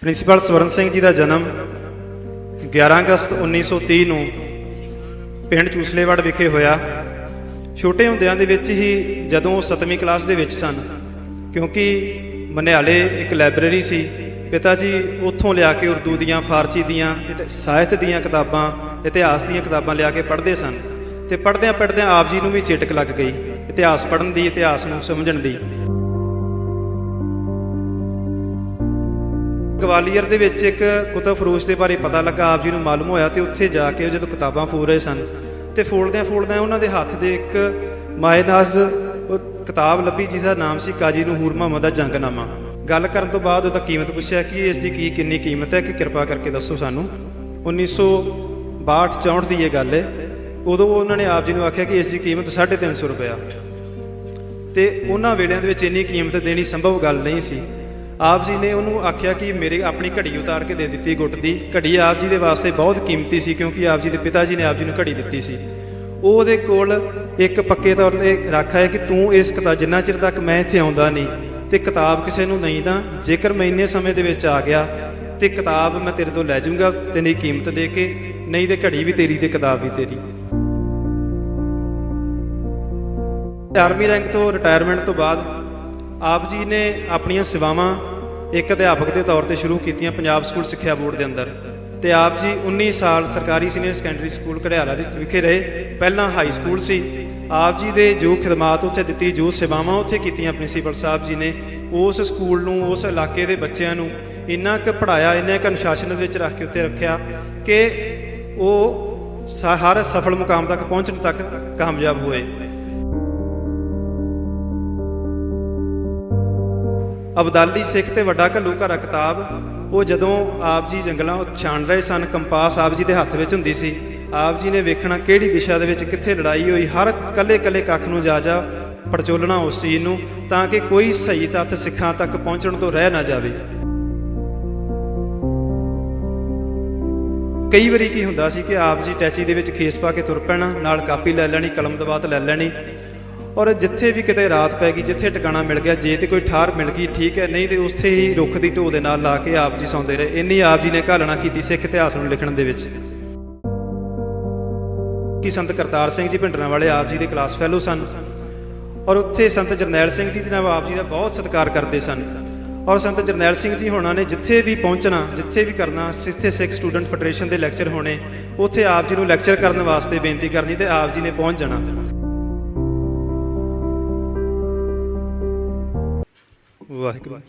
Principal Swaran Singh ji ਦਾ ਜਨਮ 11 ਅਗਸਤ 1930 ਨੂੰ ਪਿੰਡ ਚੂਸਲੇਵਾੜ ਵਿਖੇ ਹੋਇਆ। ਛੋਟੇ ਹੁੰਦਿਆਂ ਦੇ ਵਿੱਚ ਹੀ ਜਦੋਂ 7ਵੀਂ ਕਲਾਸ ਦੇ ਵਿੱਚ ਸਨ, ਕਿਉਂਕਿ ਮਨਿਆਲੇ ਇੱਕ ਲਾਇਬ੍ਰੇਰੀ ਸੀ, ਪਿਤਾ ਜੀ ਉੱਥੋਂ ਲਿਆ ਕੇ ਉਰਦੂ ਦੀਆਂ, ਫਾਰਸੀ ਦੀਆਂ, ਸਾਹਿਤ ਦੀਆਂ ਕਿਤਾਬਾਂ, ਇਤਿਹਾਸ ਦੀਆਂ ਕਿਤਾਬਾਂ ਲਿਆ ਕੇ ਪੜ੍ਹਦੇ ਸਨ। ਅਤੇ ਪੜ੍ਹਦਿਆਂ ਪੜ੍ਹਦਿਆਂ ਆਪ ਜੀ ਨੂੰ ਵੀ ਚਿਟਕ ਲੱਗ ਗਈ ਇਤਿਹਾਸ ਪੜ੍ਹਨ ਦੀ, ਇਤਿਹਾਸ ਨੂੰ ਸਮਝਣ ਦੀ। ਗਵਾਲੀਅਰ ਦੇ ਵਿੱਚ ਇੱਕ ਕੁਤਬ ਫਰੋਸ਼ ਦੇ ਬਾਰੇ ਪਤਾ ਲੱਗਾ, ਆਪ ਜੀ ਨੂੰ ਮਾਲੂਮ ਹੋਇਆ, ਅਤੇ ਉੱਥੇ ਜਾ ਕੇ ਜਦੋਂ ਕਿਤਾਬਾਂ ਫੋਲ ਰਹੇ ਸਨ ਅਤੇ ਫੋਲਦਿਆਂ ਫੋਲਦਿਆਂ ਉਹਨਾਂ ਦੇ ਹੱਥ ਦੇ ਇੱਕ ਮਾਏਨਾਜ਼ ਕਿਤਾਬ ਲੱਭੀ, ਜਿਸਦਾ ਨਾਮ ਸੀ ਕਾਜ਼ੀ ਨੂਰ ਮੁਹੰਮਦ ਦਾ ਜੰਗਨਾਮਾ। ਗੱਲ ਕਰਨ ਤੋਂ ਬਾਅਦ ਉਹਦਾ ਕੀਮਤ ਪੁੱਛਿਆ ਕਿ ਇਸ ਦੀ ਕਿੰਨੀ ਕੀਮਤ ਹੈ, ਕਿ ਕਿਰਪਾ ਕਰਕੇ ਦੱਸੋ ਸਾਨੂੰ। 1962-64 ਦੀ ਇਹ ਗੱਲ ਹੈ। ਉਦੋਂ ਉਹਨਾਂ ਨੇ ਆਪ ਜੀ ਨੂੰ ਆਖਿਆ ਕਿ ਇਸ ਦੀ ਕੀਮਤ 350 ਰੁਪਇਆ, ਅਤੇ ਉਹਨਾਂ ਵੇਲਿਆਂ ਦੇ ਵਿੱਚ ਇੰਨੀ ਕੀਮਤ ਦੇਣੀ ਸੰਭਵ ਗੱਲ ਨਹੀਂ ਸੀ। ਆਪ ਜੀ ਨੇ ਉਹਨੂੰ ਆਖਿਆ ਕਿ ਮੇਰੀ ਆਪਣੀ ਘੜੀ ਉਤਾਰ ਕੇ ਦੇ ਦਿੱਤੀ ਗੁੱਟ ਦੀ। ਘੜੀ ਆਪ ਜੀ ਦੇ ਵਾਸਤੇ ਬਹੁਤ ਕੀਮਤੀ ਸੀ, ਕਿਉਂਕਿ ਆਪ ਜੀ ਦੇ ਪਿਤਾ ਜੀ ਨੇ ਆਪ ਜੀ ਨੂੰ ਘੜੀ ਦਿੱਤੀ ਸੀ। ਉਹ ਉਹਦੇ ਕੋਲ ਇੱਕ ਪੱਕੇ ਤੌਰ 'ਤੇ ਰੱਖਿਆ ਹੈ ਕਿ ਤੂੰ ਇਸ ਕਿਤਾਬ, ਜਿੰਨਾ ਚਿਰ ਤੱਕ ਮੈਂ ਇੱਥੇ ਆਉਂਦਾ ਨਹੀਂ ਅਤੇ ਕਿਤਾਬ ਕਿਸੇ ਨੂੰ ਨਹੀਂ ਦਾਂ, ਜੇਕਰ ਮੈਂ ਇੰਨੇ ਸਮੇਂ ਦੇ ਵਿੱਚ ਆ ਗਿਆ ਅਤੇ ਕਿਤਾਬ ਮੈਂ ਤੇਰੇ ਤੋਂ ਲੈ ਜਾਊਂਗਾ ਤੇਰੀ ਕੀਮਤ ਦੇ ਕੇ, ਨਹੀਂ ਤੇ ਘੜੀ ਵੀ ਤੇਰੀ ਅਤੇ ਕਿਤਾਬ ਵੀ ਤੇਰੀ। ਆਰਮੀ ਰੈਂਕ ਤੋਂ ਰਿਟਾਇਰਮੈਂਟ ਤੋਂ ਬਾਅਦ ਆਪ ਜੀ ਨੇ ਆਪਣੀਆਂ ਸੇਵਾਵਾਂ ਇੱਕ ਅਧਿਆਪਕ ਦੇ ਤੌਰ 'ਤੇ ਸ਼ੁਰੂ ਕੀਤੀਆਂ ਪੰਜਾਬ ਸਕੂਲ ਸਿੱਖਿਆ ਬੋਰਡ ਦੇ ਅੰਦਰ, ਅਤੇ ਆਪ ਜੀ 19 ਸਾਲ ਸਰਕਾਰੀ ਸੀਨੀਅਰ ਸੈਕੰਡਰੀ ਸਕੂਲ ਘੜਿਆਲਾ ਵਿਖੇ ਰਹੇ। ਪਹਿਲਾਂ ਹਾਈ ਸਕੂਲ ਸੀ। ਆਪ ਜੀ ਦੇ ਜੋ ਖਿਦਮਾਤ ਉੱਥੇ ਦਿੱਤੀ, ਜੋ ਸੇਵਾਵਾਂ ਉੱਥੇ ਕੀਤੀਆਂ ਪ੍ਰਿੰਸੀਪਲ ਸਾਹਿਬ ਜੀ ਨੇ, ਉਸ ਸਕੂਲ ਨੂੰ, ਉਸ ਇਲਾਕੇ ਦੇ ਬੱਚਿਆਂ ਨੂੰ ਇੰਨਾ ਕੁ ਪੜ੍ਹਾਇਆ, ਇੰਨਾ ਕੁ ਅਨੁਸ਼ਾਸਨ ਦੇ ਵਿੱਚ ਰੱਖ ਕੇ ਉੱਤੇ ਰੱਖਿਆ ਕਿ ਉਹ ਹਰ ਸਫਲ ਮੁਕਾਮ ਤੱਕ ਪਹੁੰਚਣ ਤੱਕ ਕਾਮਯਾਬ ਹੋਏ। ਅਬਦਾਲੀ ਸਿੱਖ ਤੇ ਵੱਡਾ ਘੱਲੂਘਾਰਾ ਕਿਤਾਬ, ਉਹ ਜਦੋਂ ਆਪ ਜੀ ਜੰਗਲਾਂ ਛਾਣ ਰਹੇ ਸਨ, ਕੰਪਾਸ ਆਪ ਜੀ ਦੇ ਹੱਥ ਵਿੱਚ ਹੁੰਦੀ ਸੀ। ਆਪ ਜੀ ਨੇ ਵੇਖਣਾ ਕਿਹੜੀ ਦਿਸ਼ਾ ਦੇ ਵਿੱਚ ਕਿੱਥੇ ਲੜਾਈ ਹੋਈ, ਹਰ ਕੱਲੇ ਕੱਲੇ ਕੱਖ ਨੂੰ ਜਾ ਪੜਚੋਲਣਾ ਉਸ ਚੀਜ਼ ਨੂੰ, ਤਾਂ ਕਿ ਕੋਈ ਸਹੀ ਤੱਥ ਸਿੱਖਾਂ ਤੱਕ ਪਹੁੰਚਣ ਤੋਂ ਰਹਿ ਨਾ ਜਾਵੇ। ਕਈ ਵਾਰੀ ਕੀ ਹੁੰਦਾ ਸੀ ਕਿ ਆਪ ਜੀ ਟੈਚੀ ਦੇ ਵਿੱਚ ਖੇਸ ਪਾ ਕੇ ਤੁਰ ਪੈਣਾ, ਨਾਲ ਕਾਪੀ ਲੈ ਲੈਣੀ, ਕਲਮ ਦਵਾਤ ਲੈ ਲੈਣੀ, ਔਰ ਜਿੱਥੇ ਵੀ ਕਿਤੇ ਰਾਤ ਪੈ ਗਈ, ਜਿੱਥੇ ਟਿਕਾਣਾ ਮਿਲ ਗਿਆ, ਜੇ ਤੇ ਕੋਈ ਠਾਰ ਮਿਲ ਗਈ ਠੀਕ ਹੈ, ਨਹੀਂ ਤੇ ਉੱਥੇ ਹੀ ਰੁੱਖ ਦੀ ਢੋਹ ਦੇ ਨਾਲ ਲਾ ਕੇ ਆਪ ਜੀ ਸੌਂਦੇ ਰਹੇ। ਇੰਨੀ ਆਪ ਜੀ ਨੇ ਘਾਲਣਾ ਕੀਤੀ ਸਿੱਖ ਇਤਿਹਾਸ ਨੂੰ ਲਿਖਣ ਦੇ ਵਿੱਚ। ਕਿ ਸੰਤ ਕਰਤਾਰ ਸਿੰਘ ਜੀ ਭਿੰਡਰਾਂਵਾਲੇ ਆਪ ਜੀ ਦੇ ਕਲਾਸ ਫੈਲੋ ਸਨ, ਔਰ ਉੱਥੇ ਸੰਤ ਜਰਨੈਲ ਸਿੰਘ ਜੀ ਦੇ ਨਾਲ ਆਪ ਜੀ ਦਾ ਬਹੁਤ ਸਤਿਕਾਰ ਕਰਦੇ ਸਨ। ਔਰ ਸੰਤ ਜਰਨੈਲ ਸਿੰਘ ਜੀ ਹੋਣਾ ਨੇ ਜਿੱਥੇ ਵੀ ਪਹੁੰਚਣਾ, ਜਿੱਥੇ ਵੀ ਕਰਨਾ, ਜਿੱਥੇ ਸਿੱਖ ਸਟੂਡੈਂਟ ਫੈਡਰੇਸ਼ਨ ਦੇ ਲੈਕਚਰ ਹੋਣੇ, ਉੱਥੇ ਆਪ ਜੀ ਨੂੰ ਲੈਕਚਰ ਕਰਨ ਵਾਸਤੇ ਬੇਨਤੀ ਕਰਨੀ ਅਤੇ ਆਪ ਜੀ ਨੇ ਪਹੁੰਚ ਜਾਣਾ। ਵਾਹਿਗੁਰੂ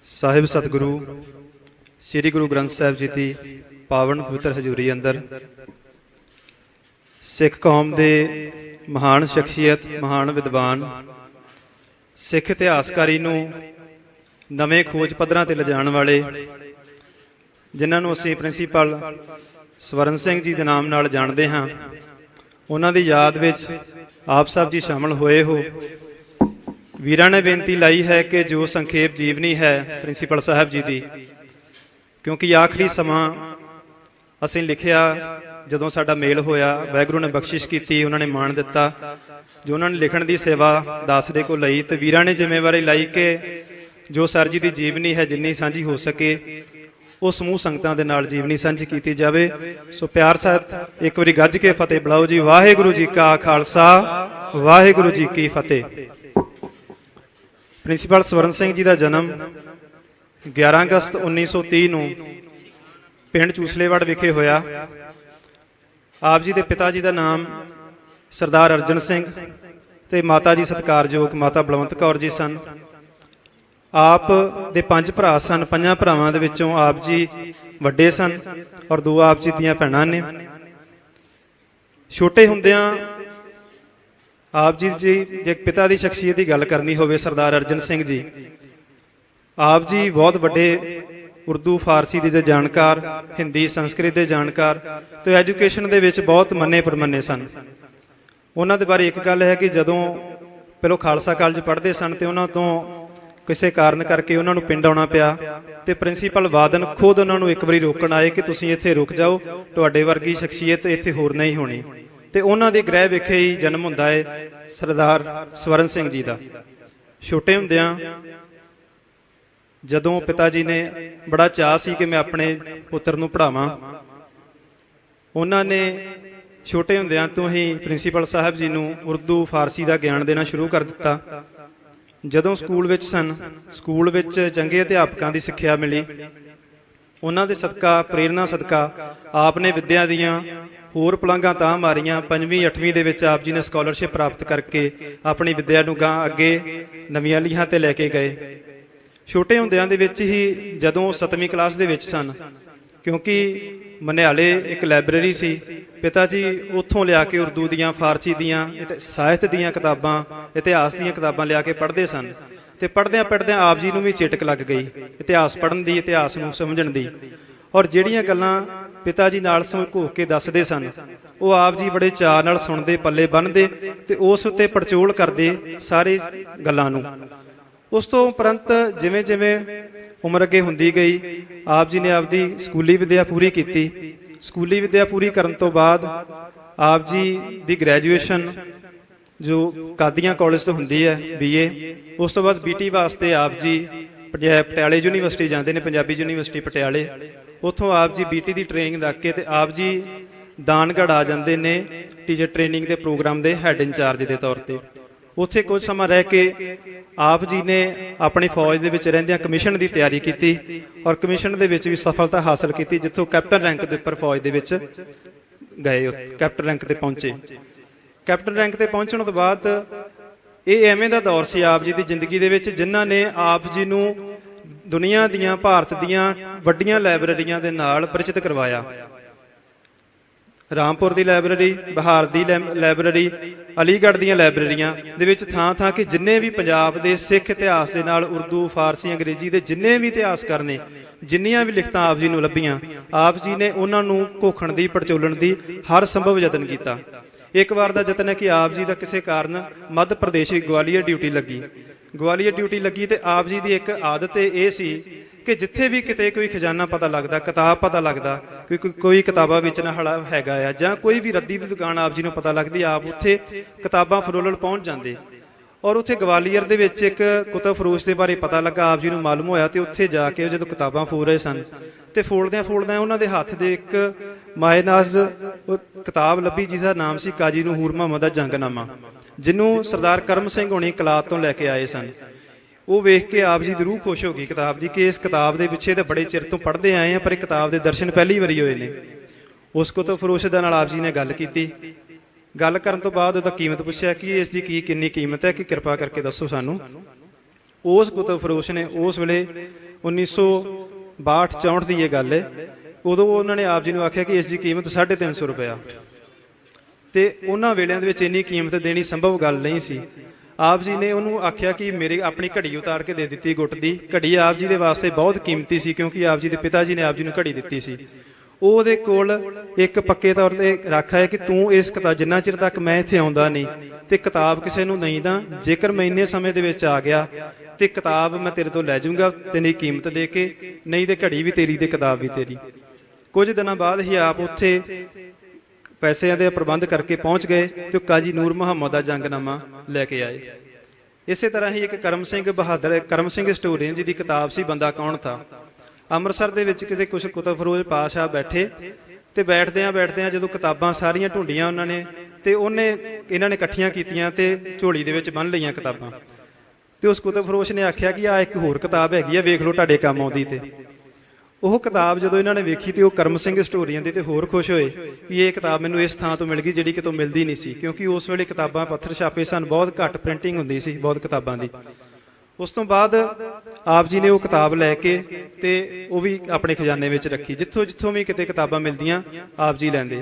ਸਾਹਿਬ ਸਤਿਗੁਰੂ ਸ੍ਰੀ ਗੁਰੂ ਗ੍ਰੰਥ ਸਾਹਿਬ ਜੀ ਦੀ ਪਾਵਨ ਪਵਿੱਤਰ ਹਜ਼ੂਰੀ ਅੰਦਰ ਸਿੱਖ ਕੌਮ ਦੇ ਮਹਾਨ ਸ਼ਖਸੀਅਤ, ਮਹਾਨ ਵਿਦਵਾਨ, ਸਿੱਖ ਇਤਿਹਾਸਕਾਰੀ ਨੂੰ ਨਵੇਂ ਖੋਜ ਪੱਧਰਾਂ 'ਤੇ ਲਿਜਾਣ ਵਾਲੇ, ਜਿਨ੍ਹਾਂ ਨੂੰ ਅਸੀਂ ਪ੍ਰਿੰਸੀਪਲ ਸਵਰਨ ਸਿੰਘ ਜੀ ਦੇ ਨਾਮ ਨਾਲ ਜਾਣਦੇ ਹਾਂ, ਉਹਨਾਂ ਦੀ ਯਾਦ ਵਿੱਚ ਆਪ ਸਾਹਿਬ ਜੀ ਸ਼ਾਮਲ ਹੋਏ ਹੋ। ਵੀਰਾਂ ਨੇ ਬੇਨਤੀ ਲਾਈ ਹੈ ਕਿ ਜੋ ਸੰਖੇਪ ਜੀਵਨੀ ਹੈ ਪ੍ਰਿੰਸੀਪਲ ਸਾਹਿਬ ਜੀ ਦੀ, ਕਿਉਂਕਿ ਆਖਰੀ ਸਮਾਂ ਅਸੀਂ ਲਿਖਿਆ, ਜਦੋਂ ਸਾਡਾ ਮੇਲ ਹੋਇਆ, ਵਾਹਿਗੁਰੂ ਨੇ ਬਖਸ਼ਿਸ਼ ਕੀਤੀ, ਉਹਨਾਂ ਨੇ ਮਾਣ ਦਿੱਤਾ, ਜੋ ਉਹਨਾਂ ਨੇ ਲਿਖਣ ਦੀ ਸੇਵਾ ਦਾਸ ਦੇ ਕੋਲ ਲਈ, ਅਤੇ ਵੀਰਾਂ ਨੇ ਜ਼ਿੰਮੇਵਾਰੀ ਲਈ ਕਿ ਜੋ ਸਰ ਜੀ ਦੀ ਜੀਵਨੀ ਹੈ, ਜਿੰਨੀ ਸਾਂਝੀ ਹੋ ਸਕੇ ਉਹ ਸਮੂਹ ਸੰਗਤਾਂ ਦੇ ਨਾਲ ਜੀਵਨੀ ਸਾਂਝੀ ਕੀਤੀ ਜਾਵੇ। ਸੋ ਪਿਆਰ ਸਾਹਿਤ ਇੱਕ ਵਾਰੀ ਗੱਜ ਕੇ ਫਤਿਹ ਬੁਲਾਓ ਜੀ। ਵਾਹਿਗੁਰੂ ਜੀ ਕਾ ਖਾਲਸਾ, ਵਾਹਿਗੁਰੂ ਜੀ ਕੀ ਫਤਿਹ। ਪ੍ਰਿੰਸੀਪਲ ਸਵਰਨ ਸਿੰਘ ਜੀ ਦਾ ਜਨਮ 11 ਅਗਸਤ 1930 ਨੂੰ ਪਿੰਡ ਚੂਸਲੇਵਾੜ ਵਿਖੇ ਹੋਇਆ। ਆਪ ਜੀ ਦੇ ਪਿਤਾ ਜੀ ਦਾ ਨਾਮ ਸਰਦਾਰ ਅਰਜਨ ਸਿੰਘ ਅਤੇ ਮਾਤਾ ਜੀ ਸਤਿਕਾਰਯੋਗ ਮਾਤਾ ਬਲਵੰਤ ਕੌਰ ਜੀ ਸਨ। ਆਪ ਦੇ 5 ਭਰਾ ਸਨ। 5 ਭਰਾਵਾਂ ਦੇ ਵਿੱਚੋਂ ਆਪ ਜੀ ਵੱਡੇ ਸਨ, ਔਰ 2 ਆਪ ਜੀ ਦੀਆਂ ਭੈਣਾਂ ਨੇ। ਛੋਟੇ ਹੁੰਦਿਆਂ ਆਪ ਜੀ ਜੇ ਪਿਤਾ ਦੀ ਸ਼ਖਸੀਅਤ ਦੀ ਗੱਲ ਕਰਨੀ ਹੋਵੇ, ਸਰਦਾਰ ਅਰਜਨ ਸਿੰਘ ਜੀ, ਆਪ ਜੀ ਬਹੁਤ ਵੱਡੇ ਉਰਦੂ, ਫਾਰਸੀ ਦੇ ਜਾਣਕਾਰ, ਹਿੰਦੀ, ਸੰਸਕ੍ਰਿਤ ਦੇ ਜਾਣਕਾਰ, ਤੇ ਐਜੂਕੇਸ਼ਨ ਦੇ ਵਿੱਚ ਬਹੁਤ ਮੰਨੇ ਪ੍ਰਮੰਨੇ ਸਨ। ਉਹਨਾਂ ਦੇ ਬਾਰੇ ਇੱਕ ਗੱਲ ਹੈ ਕਿ ਜਦੋਂ ਪਹਿਲੋਂ ਖਾਲਸਾ ਕਾਲਜ ਪੜ੍ਹਦੇ ਸਨ ਅਤੇ ਉਹਨਾਂ ਤੋਂ ਕਿਸੇ ਕਾਰਨ ਕਰਕੇ ਉਹਨਾਂ ਨੂੰ ਪਿੰਡ ਆਉਣਾ ਪਿਆ, ਅਤੇ ਪ੍ਰਿੰਸੀਪਲ ਵਾਦਨ ਖੁਦ ਉਹਨਾਂ ਨੂੰ ਇੱਕ ਵਾਰੀ ਰੋਕਣ ਆਏ ਕਿ ਤੁਸੀਂ ਇੱਥੇ ਰੁਕ ਜਾਓ, ਤੁਹਾਡੇ ਵਰਗੀ ਸ਼ਖਸੀਅਤ ਇੱਥੇ ਹੋਰ ਨਹੀਂ ਹੋਣੀ। ਅਤੇ ਉਹਨਾਂ ਦੇ ਗ੍ਰਹਿ ਵਿਖੇ ਹੀ ਜਨਮ ਹੁੰਦਾ ਹੈ ਸਰਦਾਰ ਸਵਰਨ ਸਿੰਘ ਜੀ ਦਾ। ਛੋਟੇ ਹੁੰਦਿਆਂ ਜਦੋਂ ਪਿਤਾ ਜੀ ਨੇ ਬੜਾ ਚਾਅ ਸੀ ਕਿ ਮੈਂ ਆਪਣੇ ਪੁੱਤਰ ਨੂੰ ਪੜ੍ਹਾਵਾਂ, ਉਹਨਾਂ ਨੇ ਛੋਟੇ ਹੁੰਦਿਆਂ ਤੋਂ ਹੀ ਪ੍ਰਿੰਸੀਪਲ ਸਾਹਿਬ ਜੀ ਨੂੰ ਉਰਦੂ ਫਾਰਸੀ ਦਾ ਗਿਆਨ ਦੇਣਾ ਸ਼ੁਰੂ ਕਰ ਦਿੱਤਾ। ਜਦੋਂ ਸਕੂਲ ਵਿੱਚ ਸਨ, ਸਕੂਲ ਵਿੱਚ ਚੰਗੇ ਅਧਿਆਪਕਾਂ ਦੀ ਸਿੱਖਿਆ ਮਿਲੀ। ਉਹਨਾਂ ਦੇ ਸਦਕਾ, ਪ੍ਰੇਰਨਾ ਸਦਕਾ ਆਪ ਨੇ ਵਿੱਦਿਆ ਦੀਆਂ ਹੋਰ ਪਲਾਂਘਾਂ ਤਾਂ ਮਾਰੀਆਂ। 5ਵੀਂ 8ਵੀਂ ਦੇ ਵਿੱਚ ਆਪ ਜੀ ਨੇ ਸਕਾਲਰਸ਼ਿਪ ਪ੍ਰਾਪਤ ਕਰਕੇ ਆਪਣੀ ਵਿੱਦਿਆ ਨੂੰ ਗਾਂ ਅੱਗੇ ਨਵੀਆਂ ਲੀਹਾਂ ਤੇ ਲੈ ਕੇ ਗਏ। ਛੋਟੇ ਹੁੰਦਿਆਂ ਦੇ ਵਿੱਚ ਹੀ ਜਦੋਂ 7ਵੀਂ ਕਲਾਸ ਦੇ ਵਿੱਚ ਸਨ, ਕਿਉਂਕਿ ਮਨਿਆਲੇ ਇੱਕ ਲਾਇਬ੍ਰੇਰੀ ਸੀ, ਪਿਤਾ ਜੀ ਉੱਥੋਂ ਲਿਆ ਕੇ ਉਰਦੂ ਦੀਆਂ, ਫਾਰਸੀ ਦੀਆਂ, ਸਾਹਿਤ ਦੀਆਂ ਕਿਤਾਬਾਂ, ਇਤਿਹਾਸ ਦੀਆਂ ਕਿਤਾਬਾਂ ਲਿਆ ਕੇ ਪੜ੍ਹਦੇ ਸਨ। ਤੇ ਪੜ੍ਹਦਿਆਂ ਪੜ੍ਹਦਿਆਂ ਆਪ ਜੀ ਨੂੰ ਵੀ ਚਿਟਕ ਲੱਗ ਗਈ ਇਤਿਹਾਸ ਪੜ੍ਹਨ ਦੀ, ਇਤਿਹਾਸ ਨੂੰ ਸਮਝਣ ਦੀ। ਔਰ ਜਿਹੜੀਆਂ ਗੱਲਾਂ ਪਿਤਾ ਜੀ ਨਾਲ ਘੋਖ ਕੇ ਦੱਸਦੇ ਸਨ, ਉਹ ਆਪ ਜੀ ਬੜੇ ਚਾਅ ਨਾਲ ਸੁਣਦੇ, ਪੱਲੇ ਬੰਨ੍ਹਦੇ ਤੇ ਉਸ ਉੱਤੇ ਪੜਚੋਲ ਕਰਦੇ ਸਾਰੇ ਗੱਲਾਂ ਨੂੰ। ਉਸ ਤੋਂ ਉਪਰੰਤ ਜਿਵੇਂ ਜਿਵੇਂ ਉਮਰ ਅੱਗੇ ਹੁੰਦੀ ਗਈ, ਆਪ ਜੀ ਨੇ ਆਪਦੀ ਸਕੂਲੀ ਵਿੱਦਿਆ ਪੂਰੀ ਕੀਤੀ। ਸਕੂਲੀ ਵਿੱਦਿਆ ਪੂਰੀ ਕਰਨ ਤੋਂ ਬਾਅਦ ਆਪ ਜੀ ਦੀ ਗ੍ਰੈਜੂਏਸ਼ਨ ਜੋ ਕਾਦੀਆਂ ਕਾਲਜ ਤੋਂ ਹੁੰਦੀ ਹੈ, BA। ਉਸ ਤੋਂ ਬਾਅਦ BT ਵਾਸਤੇ ਆਪ ਜੀ ਪਟਿਆਲੇ ਯੂਨੀਵਰਸਿਟੀ ਜਾਂਦੇ ਨੇ, ਪੰਜਾਬੀ ਯੂਨੀਵਰਸਿਟੀ ਪਟਿਆਲੇ। ਉੱਥੋਂ ਆਪ ਜੀ BT ਦੀ ਟ੍ਰੇਨਿੰਗ ਰੱਖ ਕੇ ਤੇ ਆਪ ਜੀ ਦਾਨਗੜ੍ਹ ਆ ਜਾਂਦੇ ਨੇ ਟੀਚਰ ਟ੍ਰੇਨਿੰਗ ਦੇ ਪ੍ਰੋਗਰਾਮ ਦੇ ਹੈੱਡ ਇੰਚਾਰਜ ਦੇ ਤੌਰ ਤੇ। ਉੱਥੇ ਕੁਝ ਸਮਾਂ ਰਹਿ ਕੇ ਆਪ ਜੀ ਨੇ ਆਪਣੀ ਫੌਜ ਦੇ ਵਿੱਚ ਰਹਿੰਦਿਆਂ ਕਮਿਸ਼ਨ ਦੀ ਤਿਆਰੀ ਕੀਤੀ ਔਰ ਕਮਿਸ਼ਨ ਦੇ ਵਿੱਚ ਵੀ ਸਫਲਤਾ ਹਾਸਲ ਕੀਤੀ, ਜਿੱਥੋਂ ਕੈਪਟਨ ਰੈਂਕ ਦੇ ਉੱਪਰ ਫੌਜ ਦੇ ਵਿੱਚ ਗਏ, ਕੈਪਟਨ ਰੈਂਕ ਤੇ ਪਹੁੰਚੇ। ਕੈਪਟਨ ਰੈਂਕ ਤੇ ਪਹੁੰਚਣ ਤੋਂ ਬਾਅਦ ਇਹ ਐਵੇਂ ਦਾ ਦੌਰ ਸੀ ਆਪ ਜੀ ਦੀ ਜ਼ਿੰਦਗੀ ਦੇ ਵਿੱਚ, ਜਿਨ੍ਹਾਂ ਨੇ ਆਪ ਜੀ ਨੂੰ ਦੁਨੀਆ ਦੀਆਂ, ਭਾਰਤ ਦੀਆਂ ਵੱਡੀਆਂ ਲਾਇਬ੍ਰੇਰੀਆਂ ਦੇ ਨਾਲ ਪਰਿਚਿਤ ਕਰਵਾਇਆ। ਰਾਮਪੁਰ ਦੀ ਲਾਇਬ੍ਰੇਰੀ, ਬਿਹਾਰ ਦੀ ਲਾਇਬ੍ਰੇਰੀ, ਅਲੀਗੜ੍ਹ ਦੀਆਂ ਲਾਇਬ੍ਰੇਰੀਆਂ ਦੇ ਵਿੱਚ ਥਾਂ ਥਾਂ ਕਿ ਜਿੰਨੇ ਵੀ ਪੰਜਾਬ ਦੇ ਸਿੱਖ ਇਤਿਹਾਸ ਦੇ ਨਾਲ ਉਰਦੂ, ਫਾਰਸੀ, ਅੰਗਰੇਜ਼ੀ ਦੇ ਜਿੰਨੇ ਵੀ ਇਤਿਹਾਸਕਾਰ ਨੇ, ਜਿੰਨੀਆਂ ਵੀ ਲਿਖਤਾਂ ਆਪ ਜੀ ਨੂੰ ਲੱਭੀਆਂ, ਆਪ ਜੀ ਨੇ ਉਹਨਾਂ ਨੂੰ ਘੋਖਣ ਦੀ, ਪੜਚੋਲਣ ਦੀ ਹਰ ਸੰਭਵ ਯਤਨ ਕੀਤਾ। ਇੱਕ ਵਾਰ ਦਾ ਯਤਨ ਹੈ ਕਿ ਆਪ ਜੀ ਦਾ ਕਿਸੇ ਕਾਰਨ ਮੱਧ ਪ੍ਰਦੇਸ਼ ਗਵਾਲੀਅਰ ਡਿਊਟੀ ਲੱਗੀ। ਗਵਾਲੀਅਰ ਡਿਊਟੀ ਲੱਗੀ ਤੇ ਆਪ ਜੀ ਦੀ ਇੱਕ ਆਦਤ ਇਹ ਸੀ ਕਿ ਜਿੱਥੇ ਵੀ ਕਿਤੇ ਕੋਈ ਖਜ਼ਾਨਾ ਪਤਾ ਲੱਗਦਾ, ਕਿਤਾਬ ਪਤਾ ਲੱਗਦਾ, ਕੋਈ ਕਿਤਾਬਾਂ ਵੇਚਣ ਵਾਲਾ ਹੈਗਾ ਆ, ਜਾਂ ਕੋਈ ਵੀ ਰੱਦੀ ਦੀ ਦੁਕਾਨ ਆਪ ਜੀ ਨੂੰ ਪਤਾ ਲੱਗਦੀ, ਆਪ ਉੱਥੇ ਕਿਤਾਬਾਂ ਫਰੋਲਣ ਪਹੁੰਚ ਜਾਂਦੇ। ਔਰ ਉੱਥੇ ਗਵਾਲੀਅਰ ਦੇ ਵਿੱਚ ਇੱਕ ਕੁਤਬ ਫਰੋਸ਼ ਦੇ ਬਾਰੇ ਪਤਾ ਲੱਗਾ, ਆਪ ਜੀ ਨੂੰ ਮਾਲੂਮ ਹੋਇਆ ਤੇ ਉੱਥੇ ਜਾ ਕੇ ਜਦੋਂ ਕਿਤਾਬਾਂ ਫੋਲ ਰਹੇ ਸਨ ਤੇ ਫੋਲਦਿਆਂ ਫੋਲਦਿਆਂ ਉਹਨਾਂ ਦੇ ਹੱਥ ਦੇ ਇੱਕ ਮਾਇਨਾਜ਼ ਕਿਤਾਬ ਲੱਭੀ, ਜਿਹਦਾ ਨਾਮ ਸੀ ਕਾਜੀ ਨੂਰ ਮੁਹੰਮਦ ਦਾ ਜੰਗਨਾਮਾ, ਜਿਹਨੂੰ ਸਰਦਾਰ ਕਰਮ ਸਿੰਘ ਹੋਣੀ ਕਲਾਤ ਤੋਂ ਲੈ ਕੇ ਆਏ ਸਨ। ਉਹ ਵੇਖ ਕੇ ਆਪ ਜੀ ਦੀ ਰੂਹ ਖੁਸ਼ ਹੋ ਗਈ ਕਿਤਾਬ ਦੀ, ਕਿ ਇਸ ਕਿਤਾਬ ਦੇ ਪਿੱਛੇ ਤਾਂ ਬੜੇ ਚਿਰ ਤੋਂ ਪੜ੍ਹਦੇ ਆਏ ਆ, ਪਰ ਇਹ ਕਿਤਾਬ ਦੇ ਦਰਸ਼ਨ ਪਹਿਲੀ ਵਾਰੀ ਹੋਏ ਨੇ। ਉਸ ਕੁਤਬ ਫਰੋਸ਼ ਦੇ ਨਾਲ ਆਪ ਜੀ ਨੇ ਗੱਲ ਕੀਤੀ। ਗੱਲ ਕਰਨ ਤੋਂ ਬਾਅਦ ਉਹਦਾ ਕੀਮਤ ਪੁੱਛਿਆ ਕਿ ਇਸ ਦੀ ਕਿੰਨੀ ਕੀਮਤ ਹੈ, ਕਿ ਕਿਰਪਾ ਕਰਕੇ ਦੱਸੋ ਸਾਨੂੰ। ਉਸ ਕੁਤਬ ਫਰੋਸ਼ ਨੇ ਉਸ ਵੇਲੇ 1962-64 ਦੀ ਇਹ ਗੱਲ ਹੈ, ਉਦੋਂ ਉਹਨਾਂ ਨੇ ਆਪ ਜੀ ਨੂੰ ਆਖਿਆ ਕਿ ਇਸ ਦੀ ਕੀਮਤ 350 ਰੁਪਇਆ। ਤੇ ਉਹਨਾਂ ਵੇਲਿਆਂ ਦੇ ਵਿੱਚ ਇੰਨੀ ਕੀਮਤ ਦੇਣੀ ਸੰਭਵ ਗੱਲ ਨਹੀਂ ਸੀ। ਆਪ ਜੀ ਨੇ ਉਹਨੂੰ ਆਖਿਆ ਕਿ ਮੇਰੀ ਆਪਣੀ ਘੜੀ ਉਤਾਰ ਕੇ ਦੇ ਦਿੱਤੀ, ਗੁੱਟ ਦੀ ਘੜੀ ਆਪ ਜੀ ਦੇ ਵਾਸਤੇ ਬਹੁਤ ਕੀਮਤੀ ਸੀ, ਕਿਉਂਕਿ ਆਪ ਜੀ ਦੇ ਪਿਤਾ ਜੀ ਨੇ ਆਪ ਜੀ ਨੂੰ ਘੜੀ ਦਿੱਤੀ ਸੀ। ਉਹ ਉਹਦੇ ਕੋਲ ਇੱਕ ਪੱਕੇ ਤੌਰ ਤੇ ਰੱਖਿਆ ਹੈ ਕਿ ਤੂੰ ਇਸ ਕਿਤਾਬ, ਜਿੰਨਾ ਚਿਰ ਤੱਕ ਮੈਂ ਇੱਥੇ ਆਉਂਦਾ ਨਹੀਂ ਤੇ ਕਿਤਾਬ ਕਿਸੇ ਨੂੰ ਨਹੀਂ ਦਾਂ, ਜੇਕਰ ਮੈਂ ਇੰਨੇ ਸਮੇਂ ਦੇ ਵਿੱਚ ਆ ਗਿਆ ਤੇ ਕਿਤਾਬ ਮੈਂ ਤੇਰੇ ਤੋਂ ਲੈ ਜਾਊਂਗਾ ਤੇਰੀ ਕੀਮਤ ਦੇ ਕੇ, ਨਹੀਂ ਤੇ ਘੜੀ ਵੀ ਤੇਰੀ ਤੇ ਕਿਤਾਬ ਵੀ ਤੇਰੀ। ਕੁਝ ਦਿਨਾਂ ਬਾਅਦ ਹੀ ਆਪ ਉੱਥੇ ਪੈਸਿਆਂ ਦੇ ਪ੍ਰਬੰਧ ਕਰਕੇ ਪਹੁੰਚ ਗਏ ਤੇ ਕਾਜੀ ਨੂਰ ਮੁਹੰਮਦ ਦਾ ਜੰਗਨਾਮਾ ਲੈ ਕੇ ਆਏ। ਇਸੇ ਤਰ੍ਹਾਂ ਹੀ ਇੱਕ ਕਰਮ ਸਿੰਘ ਬਹਾਦਰ, ਕਰਮ ਸਿੰਘ ਹਿਸਟੋਰੀਅਨ ਜੀ ਦੀ ਕਿਤਾਬ ਸੀ ਬੰਦਾ ਕੌਣ ਥਾ। ਅੰਮ੍ਰਿਤਸਰ ਦੇ ਵਿੱਚ ਕਿਸੇ ਕੁਝ ਕੁਤਬ ਫਰੋਜ਼ ਪਾਤਸ਼ਾਹ ਬੈਠੇ ਤੇ ਬੈਠਦਿਆਂ ਜਦੋਂ ਕਿਤਾਬਾਂ ਸਾਰੀਆਂ ਢੂੰਡੀਆਂ ਉਹਨਾਂ ਨੇ, ਤੇ ਇਹਨਾਂ ਨੇ ਇਕੱਠੀਆਂ ਕੀਤੀਆਂ ਤੇ ਝੋਲੀ ਦੇ ਵਿੱਚ ਬੰਨ੍ਹ ਲਈਆਂ ਕਿਤਾਬਾਂ। ਤੇ ਉਸ ਕੁਤਬ ਫਰੋਸ਼ ਨੇ ਆਖਿਆ ਕਿ ਆਹ ਇੱਕ ਹੋਰ ਕਿਤਾਬ ਹੈਗੀ ਆ, ਵੇਖ ਲਓ ਤੁਹਾਡੇ ਕੰਮ ਆਉਂਦੀ। ਤੇ ਉਹ ਕਿਤਾਬ ਜਦੋਂ ਇਹਨਾਂ ਨੇ ਵੇਖੀ ਤੇ ਉਹ ਕਰਮ ਸਿੰਘ ਹਿਸਟੋਰੀਅਨ ਦੇ ਤੇ ਹੋਰ ਖੁਸ਼ ਹੋਏ ਕਿ ਇਹ ਕਿਤਾਬ ਮੈਨੂੰ ਇਸ ਥਾਂ ਤੋਂ ਮਿਲ ਗਈ ਜਿਹੜੀ ਕਿਤੋਂ ਮਿਲਦੀ ਨਹੀਂ ਸੀ, ਕਿਉਂਕਿ ਉਸ ਵੇਲੇ ਕਿਤਾਬਾਂ ਪੱਥਰ ਛਾਪੇ ਸਨ, ਬਹੁਤ ਘੱਟ ਪ੍ਰਿੰਟਿੰਗ ਹੁੰਦੀ ਸੀ ਬਹੁਤ ਕਿਤਾਬਾਂ ਦੀ। ਉਸ ਤੋਂ ਬਾਅਦ ਆਪ ਜੀ ਨੇ ਉਹ ਕਿਤਾਬ ਲੈ ਕੇ ਤੇ ਉਹ ਵੀ ਆਪਣੇ ਖਜ਼ਾਨੇ ਵਿੱਚ ਰੱਖੀ, ਜਿੱਥੋਂ ਵੀ ਕਿਤੇ ਕਿਤਾਬਾਂ ਮਿਲਦੀਆਂ ਆਪ ਜੀ ਲੈਂਦੇ।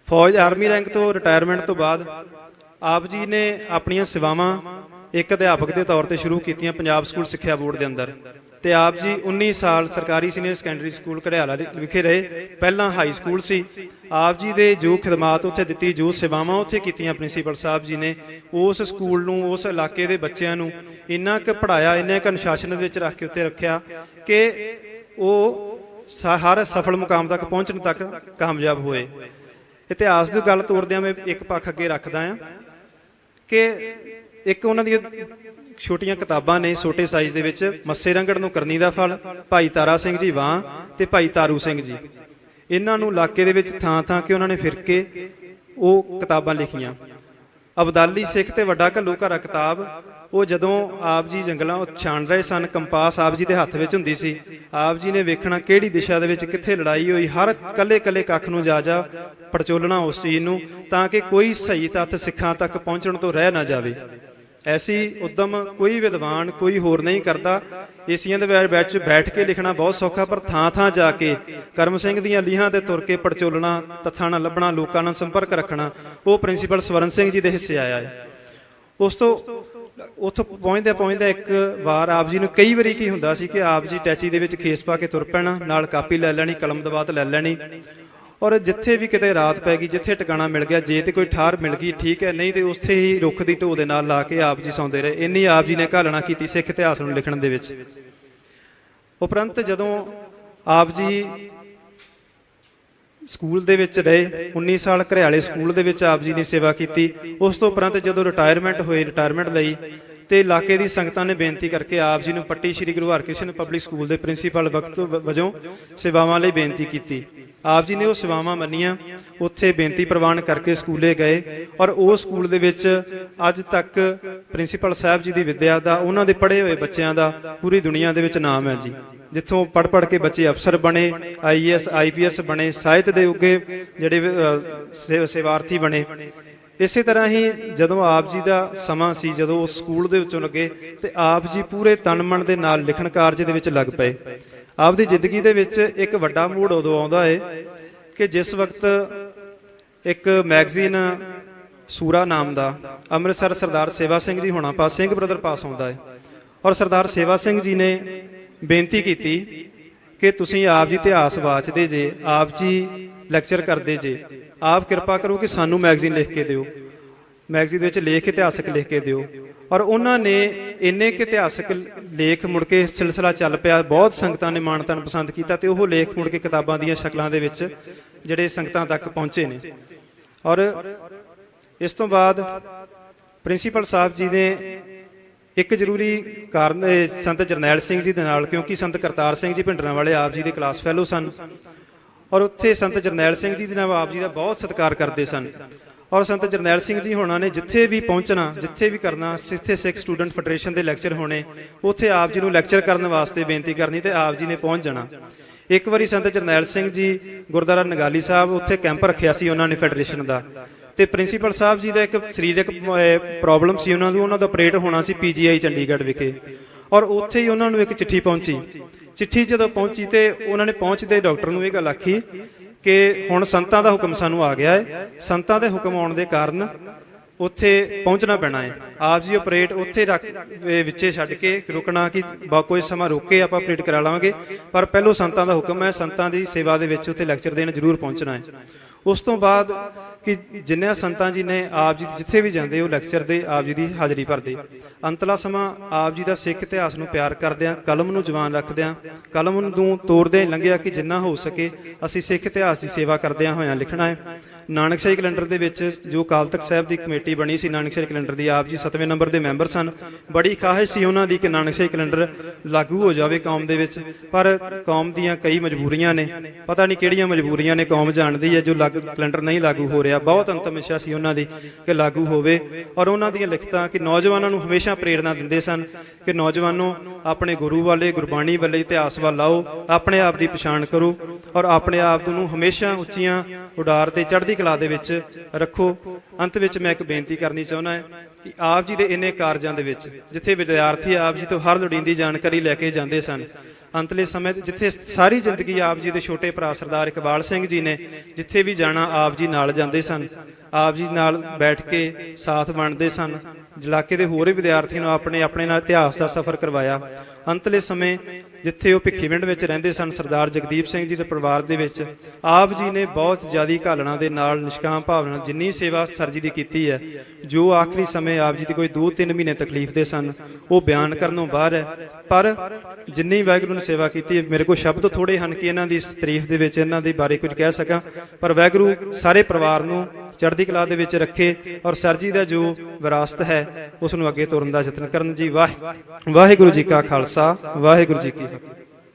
ਫੌਜ ਆਰਮੀ ਰੈਂਕ ਤੋਂ ਰਿਟਾਇਰਮੈਂਟ ਤੋਂ ਬਾਅਦ ਆਪ ਜੀ ਨੇ ਆਪਣੀਆਂ ਸੇਵਾਵਾਂ ਇੱਕ ਅਧਿਆਪਕ ਦੇ ਤੌਰ ਤੇ ਸ਼ੁਰੂ ਕੀਤੀਆਂ ਪੰਜਾਬ ਸਕੂਲ ਸਿੱਖਿਆ ਬੋਰਡ ਦੇ ਅੰਦਰ। ਤੇ ਆਪ ਜੀ 19 ਸਾਲ ਸਰਕਾਰੀ ਸੀਨੀਅਰ ਸੈਕੰਡਰੀ ਸਕੂਲ ਘੜਿਆਲਾ ਵਿਖੇ ਰਹੇ। ਪਹਿਲਾਂ ਹਾਈ ਸਕੂਲ ਸੀ। ਆਪ ਜੀ ਦੇ ਜੋ ਖਿਦਮਾਤ ਉੱਥੇ ਦਿੱਤੀ, ਜੋ ਸੇਵਾਵਾਂ ਉੱਥੇ ਕੀਤੀਆਂ ਪ੍ਰਿੰਸੀਪਲ ਸਾਹਿਬ ਜੀ ਨੇ, ਉਸ ਸਕੂਲ ਨੂੰ, ਉਸ ਇਲਾਕੇ ਦੇ ਬੱਚਿਆਂ ਨੂੰ ਇੰਨਾ ਕੁ ਪੜ੍ਹਾਇਆ, ਇੰਨਾ ਕੁ ਅਨੁਸ਼ਾਸਨ ਵਿੱਚ ਰੱਖ ਕੇ ਉੱਥੇ ਰੱਖਿਆ ਕਿ ਉਹ ਹਰ ਸਫਲ ਮੁਕਾਮ ਤੱਕ ਪਹੁੰਚਣ ਤੱਕ ਕਾਮਯਾਬ ਹੋਏ। ਇਤਿਹਾਸ ਦੀ ਗੱਲ ਤੋਰਦਿਆਂ ਮੈਂ ਇੱਕ ਪੱਖ ਅੱਗੇ ਰੱਖਦਾ ਹਾਂ ਕਿ ਇੱਕ ਉਹਨਾਂ ਦੀਆਂ ਛੋਟੀਆਂ ਕਿਤਾਬਾਂ ਨੇ ਛੋਟੇ ਸਾਈਜ਼ ਦੇ ਵਿੱਚ, ਮੱਸੇ ਰੰਗੜ ਨੂੰ ਕਰਨੀ ਦਾ ਫਲ, ਭਾਈ ਤਾਰਾ ਸਿੰਘ ਜੀ ਵਾਂ ਤੇ ਭਾਈ ਤਾਰੂ ਸਿੰਘ ਜੀ। ਇਹਨਾਂ ਨੂੰ ਇਲਾਕੇ ਦੇ ਵਿੱਚ ਥਾਂ ਥਾਂ ਕੇ ਉਹਨਾਂ ਨੇ ਫਿਰ ਕੇ ਉਹ ਕਿਤਾਬਾਂ ਲਿਖੀਆਂ। ਅਬਦਾਲੀ ਸਿੱਖ ਤੇ ਵੱਡਾ ਘੱਲੂਘਾਰਾ ਕਿਤਾਬ, ਉਹ ਜਦੋਂ ਆਪ ਜੀ ਜੰਗਲਾਂ ਛਾਣ ਰਹੇ ਸਨ, ਕੰਪਾਸ ਆਪ ਜੀ ਦੇ ਹੱਥ ਵਿੱਚ ਹੁੰਦੀ ਸੀ। ਆਪ ਜੀ ਨੇ ਵੇਖਣਾ ਕਿਹੜੀ ਦਿਸ਼ਾ ਦੇ ਵਿੱਚ ਕਿੱਥੇ ਲੜਾਈ ਹੋਈ, ਹਰ ਕੱਲੇ ਕੱਲੇ ਕੱਖ ਨੂੰ ਜਾ ਪੜਚੋਲਣਾ ਉਸ ਚੀਜ਼ ਨੂੰ, ਤਾਂ ਕਿ ਕੋਈ ਸਹੀ ਤੱਥ ਸਿੱਖਾਂ ਤੱਕ ਪਹੁੰਚਣ ਤੋਂ ਰਹਿ ਨਾ ਜਾਵੇ। ਐਸੀ ਉਦਮ ਕੋਈ ਵਿਦਵਾਨ ਕੋਈ ਹੋਰ ਨਹੀਂ ਕਰਦਾ। ਏਸੀਆਂ ਦੇ ਵਿੱਚ ਬੈਠ ਕੇ ਲਿਖਣਾ ਬਹੁਤ ਸੌਖਾ, ਪਰ ਥਾਂ ਥਾਂ ਜਾ ਕੇ ਕਰਮ ਸਿੰਘ ਦੀਆਂ ਲੀਹਾਂ ਤੇ ਤੁਰ ਕੇ ਪੜਚੋਲਣਾ, ਤੱਥਾਂ ਨਾਲ ਲੱਭਣਾ, ਲੋਕਾਂ ਨਾਲ ਸੰਪਰਕ ਰੱਖਣਾ, ਉਹ ਪ੍ਰਿੰਸੀਪਲ ਸਵਰਨ ਸਿੰਘ ਜੀ ਦੇ ਹਿੱਸੇ ਆਇਆ ਹੈ। ਉਸ ਤੋਂ ਉੱਥੋਂ ਪਹੁੰਚਦੇ ਇੱਕ ਵਾਰ ਆਪ ਜੀ ਨੂੰ ਕਈ ਵਾਰੀ ਕੀ ਹੁੰਦਾ ਸੀ ਕਿ ਆਪ ਜੀ ਟੈਚੀ ਦੇ ਵਿੱਚ ਖੇਸ ਪਾ ਕੇ ਤੁਰ ਪੈਣਾ, ਨਾਲ ਕਾਪੀ ਲੈ ਲੈਣੀ, ਕਲਮ ਦਵਾਤ ਲੈ ਲੈਣੀ, ਔਰ ਜਿੱਥੇ ਵੀ ਕਿਤੇ ਰਾਤ ਪੈ ਗਈ, ਜਿੱਥੇ ਟਿਕਾਣਾ ਮਿਲ ਗਿਆ, ਜੇ ਤੇ ਕੋਈ ਠਾਰ ਮਿਲ ਗਈ ਠੀਕ ਹੈ, ਨਹੀਂ ਤੇ ਉੱਥੇ ਹੀ ਰੁੱਖ ਦੀ ਢੋਹ ਦੇ ਨਾਲ ਲਾ ਕੇ ਆਪ ਜੀ ਸੌਂਦੇ ਰਹੇ। ਇੰਨੀ ਆਪ ਜੀ ਨੇ ਘਾਲਣਾ ਕੀਤੀ ਸਿੱਖ ਇਤਿਹਾਸ ਨੂੰ ਲਿਖਣ ਦੇ ਵਿੱਚ। ਉਪਰੰਤ ਜਦੋਂ ਆਪ ਜੀ ਸਕੂਲ ਦੇ ਵਿੱਚ ਰਹੇ, 19 ਸਾਲ ਘਰਿਆਲੇ ਸਕੂਲ ਦੇ ਵਿੱਚ ਆਪ ਜੀ ਨੇ ਸੇਵਾ ਕੀਤੀ। ਉਸ ਤੋਂ ਉਪਰੰਤ ਜਦੋਂ ਰਿਟਾਇਰਮੈਂਟ ਹੋਏ, ਰਿਟਾਇਰਮੈਂਟ ਲਈ ਤੇ ਇਲਾਕੇ ਦੀ ਸੰਗਤਾਂ ਨੇ ਬੇਨਤੀ ਕਰਕੇ ਆਪ ਜੀ ਨੂੰ ਪੱਟੀ ਸ੍ਰੀ ਗੁਰੂ ਹਰਕ੍ਰਿਸ਼ਨ ਪਬਲਿਕ ਸਕੂਲ ਦੇ ਪ੍ਰਿੰਸੀਪਲ ਵਜੋਂ ਸੇਵਾਵਾਂ ਲਈ ਬੇਨਤੀ ਕੀਤੀ। ਆਪ ਜੀ ਨੇ ਉਹ ਸੇਵਾਵਾਂ ਮੰਨੀਆਂ, ਉੱਥੇ ਬੇਨਤੀ ਪ੍ਰਵਾਨ ਕਰਕੇ ਸਕੂਲੇ ਗਏ, ਔਰ ਉਹ ਸਕੂਲ ਦੇ ਵਿੱਚ ਅੱਜ ਤੱਕ ਪ੍ਰਿੰਸੀਪਲ ਸਾਹਿਬ ਜੀ ਦੀ ਵਿੱਦਿਆ ਦਾ, ਉਹਨਾਂ ਦੇ ਪੜ੍ਹੇ ਹੋਏ ਬੱਚਿਆਂ ਦਾ ਪੂਰੀ ਦੁਨੀਆ ਦੇ ਵਿੱਚ ਨਾਮ ਹੈ ਜੀ। ਜਿੱਥੋਂ ਪੜ੍ਹ ਕੇ ਬੱਚੇ ਅਫਸਰ ਬਣੇ, IAS IPS ਬਣੇ, ਸਾਹਿਤ ਦੇ ਉੱਗੇ ਜਿਹੜੇ ਸੇਵਾਰਥੀ ਬਣੇ। ਇਸੇ ਤਰ੍ਹਾਂ ਹੀ ਜਦੋਂ ਆਪ ਜੀ ਦਾ ਸਮਾਂ ਸੀ, ਜਦੋਂ ਉਸ ਸਕੂਲ ਦੇ ਵਿੱਚੋਂ ਲੱਗੇ ਤੇ ਆਪ ਜੀ ਪੂਰੇ ਤਨ ਮਨ ਦੇ ਨਾਲ ਲਿਖਣ ਕਾਰਜ ਦੇ ਵਿੱਚ ਲੱਗ ਪਏ। ਆਪ ਦੀ ਜ਼ਿੰਦਗੀ ਦੇ ਵਿੱਚ ਇੱਕ ਵੱਡਾ ਮੋੜ ਉਦੋਂ ਆਉਂਦਾ ਹੈ ਕਿ ਜਿਸ ਵਕਤ ਇੱਕ ਮੈਗਜ਼ੀਨ ਸੂਰਾ ਨਾਮ ਦਾ ਅੰਮ੍ਰਿਤਸਰ ਸਰਦਾਰ ਸੇਵਾ ਸਿੰਘ ਜੀ ਹੋਣਾ ਪਾਸ, ਸਿੰਘ ਬ੍ਰਦਰ ਪਾਸ ਆਉਂਦਾ ਹੈ, ਔਰ ਸਰਦਾਰ ਸੇਵਾ ਸਿੰਘ ਜੀ ਨੇ ਬੇਨਤੀ ਕੀਤੀ ਕਿ ਤੁਸੀਂ ਆਪ ਜੀ ਇਤਿਹਾਸ ਵਾਚਦੇ ਜੇ, ਆਪ ਜੀ ਲੈਕਚਰ ਕਰਦੇ ਜੇ, ਆਪ ਕਿਰਪਾ ਕਰੋ ਕਿ ਸਾਨੂੰ ਮੈਗਜ਼ੀਨ ਲਿਖ ਕੇ ਦਿਓ, ਮੈਗਜ਼ੀਨ ਦੇ ਵਿੱਚ ਲੇਖ ਇਤਿਹਾਸਕ ਲਿਖ ਕੇ ਦਿਓ। ਔਰ ਉਹਨਾਂ ਨੇ ਇੰਨੇ ਕਿ ਇਤਿਹਾਸਕ ਲੇਖ ਮੁੜ ਕੇ ਸਿਲਸਿਲਾ ਚੱਲ ਪਿਆ, ਬਹੁਤ ਸੰਗਤਾਂ ਨੇ ਮਾਣ ਤਾਣ ਪਸੰਦ ਕੀਤਾ ਤੇ ਉਹ ਲੇਖ ਮੁੜ ਕੇ ਕਿਤਾਬਾਂ ਦੀਆਂ ਸ਼ਕਲਾਂ ਦੇ ਵਿੱਚ ਜਿਹੜੇ ਸੰਗਤਾਂ ਤੱਕ ਪਹੁੰਚੇ ਨੇ। ਔਰ ਇਸ ਤੋਂ ਬਾਅਦ ਪ੍ਰਿੰਸੀਪਲ ਸਾਹਿਬ ਜੀ ਨੇ ਇੱਕ ਜ਼ਰੂਰੀ ਕਾਰਨ ਸੰਤ ਜਰਨੈਲ ਸਿੰਘ ਜੀ ਦੇ ਨਾਲ, ਕਿਉਂਕਿ ਸੰਤ ਕਰਤਾਰ ਸਿੰਘ ਜੀ ਭਿੰਡਰਾਂ ਵਾਲੇ ਆਪ ਜੀ ਦੇ ਕਲਾਸ ਫੈਲੋ ਸਨ, ਔਰ ਉੱਥੇ ਸੰਤ ਜਰਨੈਲ ਸਿੰਘ ਜੀ ਦੇ ਨਾਲ ਆਪ ਜੀ ਦਾ ਬਹੁਤ ਸਤਿਕਾਰ ਕਰਦੇ ਸਨ। ਔਰ ਸੰਤ ਜਰਨੈਲ ਸਿੰਘ ਜੀ ਹੋਣਾ ਨੇ ਜਿੱਥੇ ਵੀ ਪਹੁੰਚਣਾ, ਜਿੱਥੇ ਵੀ ਕਰਨਾ, ਜਿੱਥੇ ਸਿੱਖ ਸਟੂਡੈਂਟ ਫੈਡਰੇਸ਼ਨ ਦੇ ਲੈਕਚਰ ਹੋਣੇ, ਉੱਥੇ ਆਪ ਜੀ ਨੂੰ ਲੈਕਚਰ ਕਰਨ ਵਾਸਤੇ ਬੇਨਤੀ ਕਰਨੀ ਤੇ ਆਪ ਜੀ ਨੇ ਪਹੁੰਚ ਜਾਣਾ। ਇੱਕ ਵਾਰੀ ਸੰਤ ਜਰਨੈਲ ਸਿੰਘ ਜੀ ਗੁਰਦੁਆਰਾ ਨਗਾਲੀ ਸਾਹਿਬ ਉੱਥੇ ਕੈਂਪ ਰੱਖਿਆ ਸੀ ਉਹਨਾਂ ਨੇ ਫੈਡਰੇਸ਼ਨ ਦਾ, ਤੇ ਪ੍ਰਿੰਸੀਪਲ ਸਾਹਿਬ ਜੀ ਦਾ ਇੱਕ ਸਰੀਰਕ ਪ੍ਰੋਬਲਮ ਸੀ, ਉਹਨਾਂ ਦਾ ਆਪਰੇਟ ਹੋਣਾ ਸੀ PGI ਚੰਡੀਗੜ੍ਹ ਵਿਖੇ, ਔਰ ਉੱਥੇ ਹੀ ਉਹਨਾਂ ਨੂੰ ਇੱਕ ਚਿੱਠੀ ਪਹੁੰਚੀ। ਚਿੱਠੀ ਜਦੋਂ ਪਹੁੰਚੀ ਤੇ ਉਹਨਾਂ ਨੇ ਪਹੁੰਚਦੇ ਡਾਕਟਰ ਨੂੰ ਇਹ ਗੱਲ ਆਖੀ ਕਿ ਹੁਣ ਸੰਤਾਂ ਦਾ ਹੁਕਮ ਸਾਨੂੰ ਆ ਗਿਆ ਹੈ, ਸੰਤਾਂ ਦੇ ਹੁਕਮ ਆਉਣ ਦੇ ਕਾਰਨ ਉੱਥੇ ਪਹੁੰਚਣਾ ਪੈਣਾ ਹੈ। ਆਪ ਜੀ ਆਪਰੇਟ ਉੱਥੇ ਰੱਖ ਵਿੱਚੇ ਛੱਡ ਕੇ ਰੁਕਣਾ ਕਿ ਕੋਈ ਸਮਾਂ ਰੁਕ ਕੇ ਆਪਾਂ ਆਪਰੇਟ ਕਰਾ ਲਵਾਂਗੇ, ਪਰ ਪਹਿਲੋਂ ਸੰਤਾਂ ਦਾ ਹੁਕਮ ਹੈ, ਸੰਤਾਂ ਦੀ ਸੇਵਾ ਦੇ ਵਿੱਚ ਉੱਥੇ ਲੈਕਚਰ ਦੇਣ ਜ਼ਰੂਰ ਪਹੁੰਚਣਾ ਹੈ। ਉਸ ਤੋਂ ਬਾਅਦ ਕਿ ਜਿੰਨਿਆਂ ਸੰਤਾਂ ਜੀ ਨੇ ਆਪ ਜੀ ਜਿੱਥੇ ਵੀ ਜਾਂਦੇ ਉਹ ਲੈਕਚਰ ਦੇ ਆਪ ਜੀ ਦੀ ਹਾਜ਼ਰੀ ਭਰਦੇ। ਅੰਤਲਾ ਸਮਾਂ ਆਪ ਜੀ ਦਾ ਸਿੱਖ ਇਤਿਹਾਸ ਨੂੰ ਪਿਆਰ ਕਰਦਿਆਂ, ਕਲਮ ਨੂੰ ਜਵਾਨ ਰੱਖਦਿਆਂ, ਕਲਮ ਨੂੰ ਤੋੜਦਿਆਂ ਲੰਘਿਆ ਕਿ ਜਿੰਨਾ ਹੋ ਸਕੇ ਅਸੀਂ ਸਿੱਖ ਇਤਿਹਾਸ ਦੀ ਸੇਵਾ ਕਰਦਿਆਂ ਹੋਇਆਂ ਲਿਖਣਾ ਹੈ। ਨਾਨਕਸ਼ਾਹੀ ਕੈਲੰਡਰ ਦੇ ਵਿੱਚ ਜੋ ਅਕਾਲ ਤਖਤ ਸਾਹਿਬ ਦੀ ਕਮੇਟੀ ਬਣੀ ਸੀ ਨਾਨਕਸ਼ਾਹੀ ਕੈਲੰਡਰ ਦੀ, ਆਪ ਜੀ 7ਵੇਂ ਨੰਬਰ ਦੇ ਮੈਂਬਰ ਸਨ। ਬੜੀ ਖਾਹਿਸ਼ ਸੀ ਉਹਨਾਂ ਦੀ ਕਿ ਨਾਨਕਸ਼ਾਹੀ ਕੈਲੰਡਰ ਲਾਗੂ ਹੋ ਜਾਵੇ ਕੌਮ ਦੇ ਵਿੱਚ, ਪਰ ਕੌਮ ਦੀਆਂ ਕਈ ਮਜਬੂਰੀਆਂ ਨੇ, ਪਤਾ ਨਹੀਂ ਕਿਹੜੀਆਂ ਮਜਬੂਰੀਆਂ ਨੇ, ਕੌਮ ਜਾਣਦੀ ਹੈ, ਜੋ ਕੈਲੰਡਰ ਨਹੀਂ ਲਾਗੂ ਹੋ ਰਿਹਾ। ਬਹੁਤ ਅੰਤਮ ਇੱਛਾ ਸੀ ਉਹਨਾਂ ਦੀ ਕਿ ਲਾਗੂ ਹੋਵੇ, ਔਰ ਉਹਨਾਂ ਦੀਆਂ ਲਿਖਤਾਂ ਕਿ ਨੌਜਵਾਨਾਂ ਨੂੰ ਹਮੇਸ਼ਾ ਪ੍ਰੇਰਨਾ ਦਿੰਦੇ ਸਨ ਕਿ ਨੌਜਵਾਨੋ ਆਪਣੇ ਗੁਰੂ ਵਾਲੇ, ਗੁਰਬਾਣੀ ਵਾਲੇ, ਇਤਿਹਾਸ ਵੱਲ ਆਓ, ਆਪਣੇ ਆਪ ਦੀ ਪਛਾਣ ਕਰੋ, ਔਰ ਆਪਣੇ ਆਪ ਨੂੰ ਹਮੇਸ਼ਾ ਉੱਚੀਆਂ ਉਡਾਰ ਤੇ ਚੜ੍ਹਦੀ ਕਲਾ ਦੇ ਵਿੱਚ ਰੱਖੋ। ਅੰਤ ਵਿੱਚ ਮੈਂ ਇੱਕ ਬੇਨਤੀ ਕਰਨੀ ਚਾਹੁੰਦਾ ਹਾਂ ਕਿ ਆਪ ਜੀ ਦੇ ਇੰਨੇ ਕਾਰਜਾਂ ਦੇ ਵਿੱਚ ਜਿੱਥੇ ਵਿਦਿਆਰਥੀ ਆਪ ਜੀ ਤੋਂ ਹਰ ਲੋੜੀਂਦੀ ਜਾਣਕਾਰੀ ਲੈ ਕੇ ਜਾਂਦੇ ਸਨ, ਅੰਤਲੇ ਸਮੇਂ ਜਿੱਥੇ ਸਾਰੀ ਜ਼ਿੰਦਗੀ ਆਪ ਜੀ ਦੇ ਛੋਟੇ ਭਰਾ ਸਰਦਾਰ ਇਕਬਾਲ ਸਿੰਘ ਜੀ ਨੇ ਜਿੱਥੇ ਵੀ ਜਾਣਾ ਆਪ ਜੀ ਨਾਲ ਜਾਂਦੇ ਸਨ, ਆਪ ਜੀ ਨਾਲ ਬੈਠ ਕੇ ਸਾਥ ਵੰਡਦੇ ਸਨ, ਇਲਾਕੇ ਦੇ ਹੋਰ ਵਿਦਿਆਰਥੀਆਂ ਨੂੰ ਆਪਣੇ ਨਾਲ ਇਤਿਹਾਸ ਦਾ ਸਫ਼ਰ ਕਰਵਾਇਆ। ਅੰਤਲੇ ਸਮੇਂ ਜਿੱਥੇ ਉਹ ਭਿੱਖੀਵਿੰਡ ਵਿੱਚ ਰਹਿੰਦੇ ਸਨ, ਸਰਦਾਰ ਜਗਦੀਪ ਸਿੰਘ ਜੀ ਦੇ ਪਰਿਵਾਰ ਦੇ ਵਿੱਚ ਆਪ ਜੀ ਨੇ ਬਹੁਤ ਜ਼ਿਆਦਾ ਘਾਲਣਾ ਦੇ ਨਾਲ ਨਿਸ਼ਕਾਮ ਭਾਵਨਾ ਜਿੰਨੀ ਸੇਵਾ ਸਰ ਜੀ ਦੀ ਕੀਤੀ ਹੈ, ਜੋ ਆਖਰੀ ਸਮੇਂ ਆਪ ਜੀ ਦੀ ਕੋਈ 2-3 ਮਹੀਨੇ ਤਕਲੀਫ ਦੇ ਸਨ, ਉਹ ਬਿਆਨ ਕਰਨੋਂ ਬਾਹਰ ਹੈ। ਪਰ ਜਿੰਨੀ ਵਾਹਿਗੁਰੂ ਨੇ ਸੇਵਾ ਕੀਤੀ ਹੈ, ਮੇਰੇ ਕੋਲ ਸ਼ਬਦ ਥੋੜੇ ਹਨ ਕਿ ਇਹਨਾਂ ਦੀ ਇਸ ਤਾਰੀਫ ਦੇ ਵਿੱਚ ਇਹਨਾਂ ਦੇ ਬਾਰੇ ਕੁਝ ਕਹਿ ਸਕਾਂ, ਪਰ ਵਾਹਿਗੁਰੂ ਸਾਰੇ ਪਰਿਵਾਰ ਨੂੰ ਚੜ੍ਹਦੀ ਕਲਾ ਦੇ ਵਿੱਚ ਰੱਖੇ ਔਰ ਸਰ ਜੀ ਦਾ ਜੋ ਵਿਰਾਸਤ ਹੈ ਉਸ ਨੂੰ ਅੱਗੇ ਤੋਰਨ ਦਾ ਯਤਨ ਕਰਨ ਜੀ। ਵਾਹਿਗੁਰੂ ਜੀ ਕਾ ਖਾਲਸਾ, ਵਾਹਿਗੁਰੂ ਜੀ ਕੀ ਫਤਿਹ।